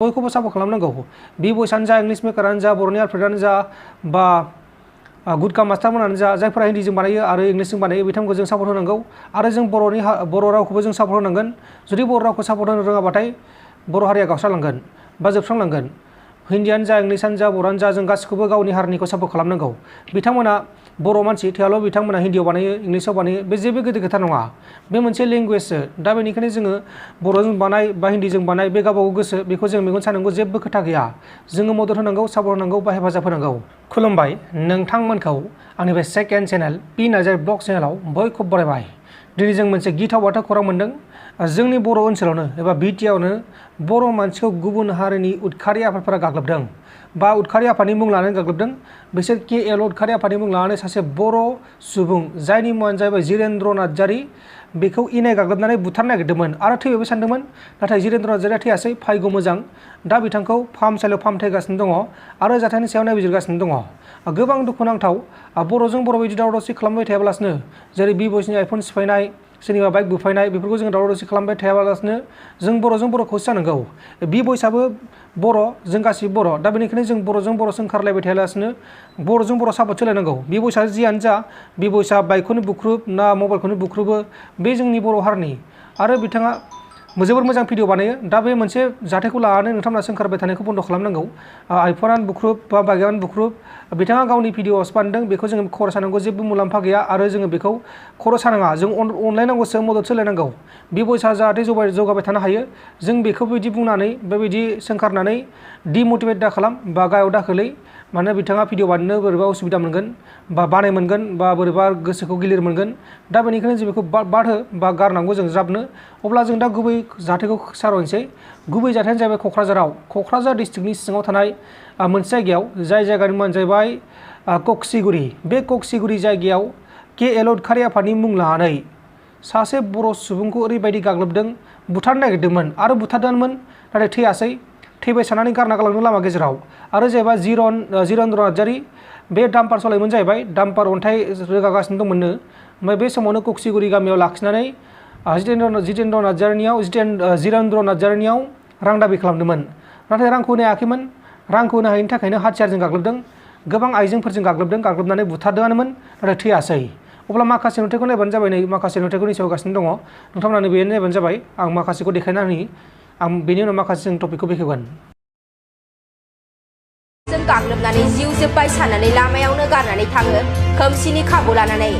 बयखौबो सापर्ट खालामनांगौ बि भइसआनो जा इंलिश मेकारानो जा बर'नि आलफ्रेडआनो जा बा गुडका मास्टारमोनानो जा जायफोरा हिन्दीजों बानायो आरो इंलिशजों बानायो बिथांमोनखौ जों सापर्ट होनांगौ आरो जों बर' रावखौबो जों सापर्ट होनांगोन जुदि बर' रावखौ सापर्ट होनो रोङाबाथाय बर' हारिया गावस्रालांगोन बा जोबस्रांलांगोन हिन्दीआनो जा इंलिशआनो जा बर'आनो जा जों गासिखौबो गावनि हारिनिखौ सापर्ट खालामनांगौ बिथांमोना बर' मानसि थेवब्लाबो बिथांमोना हिन्दीआव बानायो इंलिशआव बानायो बे जेबो गिदिर खोथा नङा बे मोनसे लेंगुवेजसो दा बेनिखायनो जोङो बर'जों बानाय बा हिन्दीजों बानाय बे गावबागाव गोसो बेखौ जों मेगन सानांगौ जेबो खोथा गैया जोङो मदद होनांगौ सापर्ट होनांगौ बा हेफाजाब होनांगौ खुलुमबाय नोंथांमोनखौ आंनि बे second channel P Narzary blog चेनेलाव बयखौबो बरायबाय दिनै जों मोनसे गिथाव बाथौ खौरां मोन्दों जोंनि बर' ओनसोलावनो एबा बिटिआवनो बर' मानसिखौ गुबुन हारिनि उदखारि आफादफोरा गाग्लोबदों बा उदखारि आफादनि मुं लानानै गाग्लोबदों बिसोर KL उदखारि आफादनि मुं लानानै सासे बर' सुबुं जायनि मुङानो जाहैबाय जिरेन्द्र नार्जारी बेखौ इनाय गाग्लोबनानै बुथारनो नागिरदोंमोन आरो थैनोबो सानदोंमोन नाथाय जिरेन्द्र नार्जारीया थैयासै भाग्य मोजां दा बिथांखौ फाहामसालियाव फाहामथायगासिनो दङ आरो जाथायनि सायाव नायबिजिरगासिनो दङ गोबां दुखुनांथाव बर'जों बर' बिदि दावराव दावसि खालामबाय थायालासिनो जेरै बि भइसनि आइफन सिफायनाय सोरनिबा बाइक बुफायनाय बेफोरखौ जों दावराव दावसि खालामबाय थायालासिनो जों बर'जों बर' खौसे जानांगौ बि भइसआबो बर' जों गासिबो बर' दा बेनिखायनो जों बर'जों बर' सोंखारलायबाय थायालासिनो बर'जों बर' सापर्ट होलायनांगौ बि भइसआ जियानो जा बि भइसआ बाइकखौनो बुख्रुब ना मबाइलखौनो बुख्रुबो बे जोंनि बर' हारिनि आरो बिथाङा जोबोर मोजां भिडिअ बानायो दा बे मोनसे जाथायखौ लानानै नोंथांमोना सोंखारबाय थानायखौ बन्द खालामनांगौ आइफनानो बुख्रुब बा बाइकआनो बुख्रुब बिथाङा गावनि भिडिअ'आवसो बानायदों बेखौ जोङो खर' सानांगौ जेबो मुलाम्फा गैया आरो जोङो बेखौ खर' सानाङा जों अनलायनांगौसो मदद होलायनांगौ बे भइसआ जाहाथे जौगाबाय थानो हायो जों बेखौ बिदि बुंनानै बेबायदि सोंखारनानै डिमटिभेट दा खालाम बा गायाव दाखोलै मानोना बिथाङा भिडिअ बानायनो बोरैबा उसुबिदा मोनगोन बा बानाय मोनगोन बा बोरैबा गोसोखौ गिलिर मोनगोन दा बेनिखायनो जों बेखौ बाद हो बा गारनांगौ जों ज्राबनो अब्ला जों दा गुबै जाथायखौ सावरायनोसै गुबै जाथायानो जाहैबाय क'क्राझार डिस्ट्रिक्टनि सिङाव थानाय मोनसे जायगायाव जाय जायगानि मुङानो जाहैबाय कक्सिगुरि बे कक्सिगुरि जायगायाव KL उदखारि आफादनि मुं लानानै सासे बर' सुबुंखौ ओरैबायदि गाग्लोबदों बुथारनो नागिरदोंमोन आरो बुथारदोंमोन नाथाय थैयासै थैबाय साननानै गारना गालांदों लामा गेजेराव आरो जाहैबाय जिरेन्द्र नार्जारी बे डाम्पार सालायोमोन जाहैबाय डाम्पार अन्थाइ रोगागासिनो दंमोननो ओमफ्राय बे समावनो कक्सिगुरि गामियाव लाखिनानै जिरेन्द्र नार्जारीनियाव रां दाबि खालामदोंमोन नाथाय रांखौ होनो हायाखैमोन रांखौ होनो हायैनि थाखायनो हाथियारजों गाग्लोबदों गोबां आइजेंफोरजों गाग्लोबनानै बुथारदोंआनोमोन नाथाय थैयासै अब्ला माखासे नुथायखौ नायबानो जाबाय नै माखासे नुथायखौ निसयगासिनो दङ नोंथांमोना बेनो नायबानो जाबाय आं माखासेखौ देखायनानै आं बेनि उनाव माखासे जों टपिकखौ बेखेवगोन जों गाग्लोबनानै जिउ जोब्बाय साननानै लामायावनो गारनानै थाङो खोमसिनि खाबु लानानै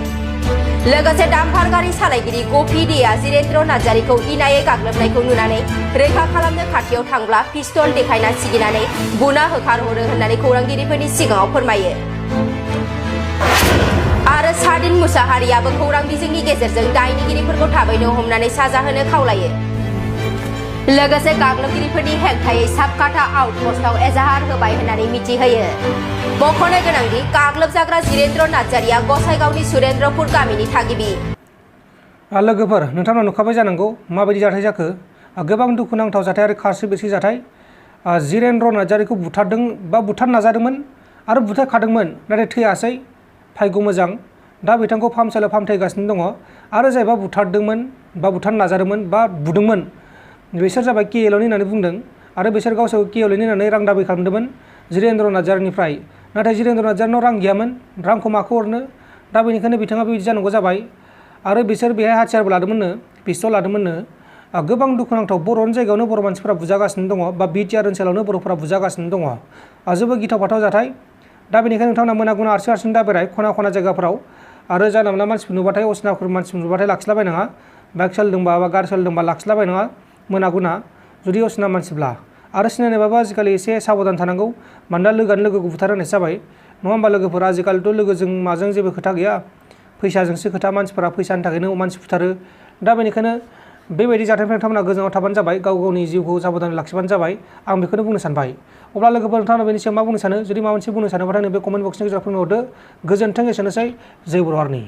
लोगोसे डाम्पार गारि सालायगिरि गपिडिया जिरेन्द्र नार्जारीखौ इनायै गाग्लोबनायखौ नुनानै रैखा खालामनो खाथियाव थांब्ला पिस्तल देखायना सिगिनानै बुना होखारहरो होननानै खौरांगिरिफोरनि सिगाङाव फोरमायो आरो सादिन मुसाहारियाबो खौरां बिजोंनि गेजेरजों दायनिगिरिफोरखौ थाबैनो हमनानै साजा होनो खावलायो लोगोसे गाग्लोबगिरिफोरनि हेंथायै साबकाटा आउटपस्टआव एजाहार होबाय होननानै मिथिहोयो मख'नो गोनांदि गाग्लोबजाग्रा जिरेन्द्र नार्जारीया गसाइगावनि सुरेन्द्रपुर गामिनि थागिबि लोगोफोर नोंथांमोना नुखाबाय जानांगौ माबायदि जाथाय जाखो गोबां दुखुनांथाव जाथाय आरो खारसि बेरसि जाथाय जिरेन्द्र नार्जारीखौ बुथारदों बा बुथारनो नाजादोंमोन आरो बुथारखादोंमोन नाथाय थैयासै भाग्य मोजां दा बिथांखौ फाहामसालियाव फाहामथायगासिनो दङ आरो जायबा बुथारदोंमोन बा बुथारनो नाजादोंमोन बा बुदोंमोन बिसोर जाबाय KLनि होननानै बुंदों आरो बिसोर गावसोरखौ KLनि होननानै रां दाबि खालामदोंमोन जिरेन्द्र नार्जारीनिफ्राय नाथाय जिरेन्द्र नार्जारीनाव रां गैयामोन रांखौ माखौ हरनो दा बेनिखायनो बिथाङा बेबायदि जानांगौ जाबाय आरो बिसोर बेहाय हाथियारबो लादोंमोननो पिस्तल लादोंमोननो गोबां दुखुनांथाव बर'नि जायगायावनो बर' मानसिफोरा बुजागासिनो दङ बा बिटिआर ओनसोलावनो बर'फोरा बुजागासिनो दङ जोबोद गिथाव बाथाव जाथाय दा बेनिखायनो नोंथांमोना मोना गुना हारसिं दाबेराय खना खना जायगाफोराव आरो जानला मोनला मानसिफोर नुबाथाय असिनाफोर मानसिफोर नुबाथाय लाखिलाबायनाङा बाइक सालायदोंबा बा गारि सालायदोंबा लाखिलाबायनाङा मोना गुना जुदि असिना मानसिब्ला आरो सिनायनायबाबो आजिखालि एसे साबधान थानांगौ मानोना लोगोआनो लोगोखौ बुथारनायसो जाबाय नङा होमबा लोगोफोर आजिखालिथ' लोगोजों माजों जेबो खोथा गैया फैसाजोंसो खोथा मानसिफोरा फैसानि थाखायनो मानसि बुथारो दा बेनिखायनो बेबायदि जाथायनिफ्राय नोंथांमोना गोजानाव थाबानो जाबाय गावनि जिउखौ साबधान लाखिबानो जाबाय आं बेखौनो बुंनो सानबाय अब्ला लोगोफोर नोंथांमोना बेनि सायाव मा बुंनो सानो जुदि माबा मोनसे बुंनो सानोबाथाय नैबे कमेन्ट बक्सनि गेजेराव फोरमायहरदो गोजोन्थों एसेनोसै जय बर' हारिनि